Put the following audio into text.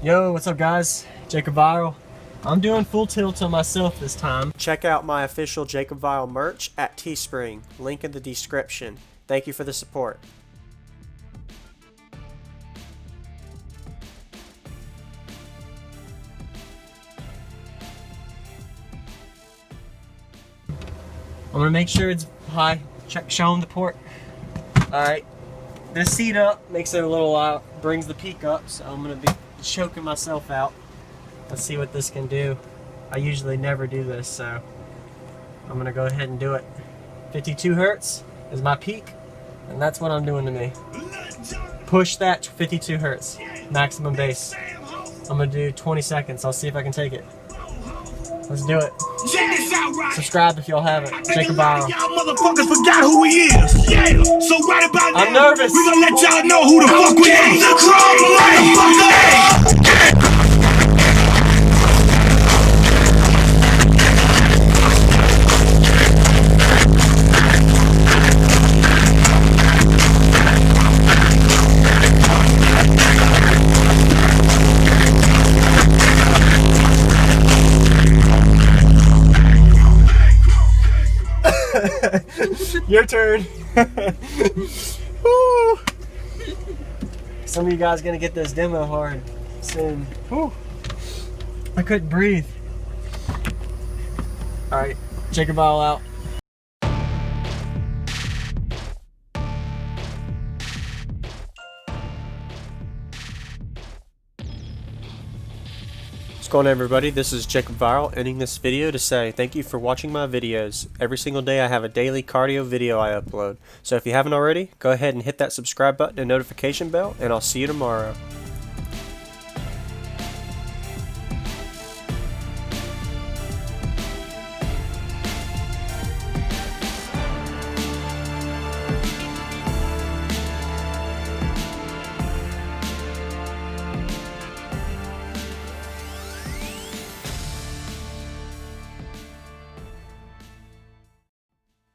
Yo, what's up guys? Jacob Viral. I'm doing full tilt on myself this time. Check out my official Jacob Viral merch at Teespring. Link in the description. Thank you for the support. I'm gonna make sure it's high. Show them the port. Alright. This seat up makes it a little brings the peak up, so I'm gonna be choking myself out. Let's see what this can do. I usually never do this, so I'm gonna go ahead and do it. 52 hertz is my peak, and that's what I'm doing to me. Push that 52 hertz, maximum bass. I'm gonna do 20 seconds. I'll see if I can take it. Let's do it. Subscribe if y'all haven't. Jacob Viral. Y'all motherfuckers forgot who he is. Yeah. So right about now, I'm nervous. We gonna let y'all know who the fuck we is. The Chrome motherfucker. Your turn. Woo. Some of you guys gonna get this demo hard soon. Woo. I couldn't breathe. Alright, Jacob Viral out. What's going on, everybody? This is Jacob Viral, ending this video to say thank you for watching my videos. Every single day I have a daily cardio video I upload. So if you haven't already, go ahead and hit that subscribe button and notification bell, and I'll see you tomorrow.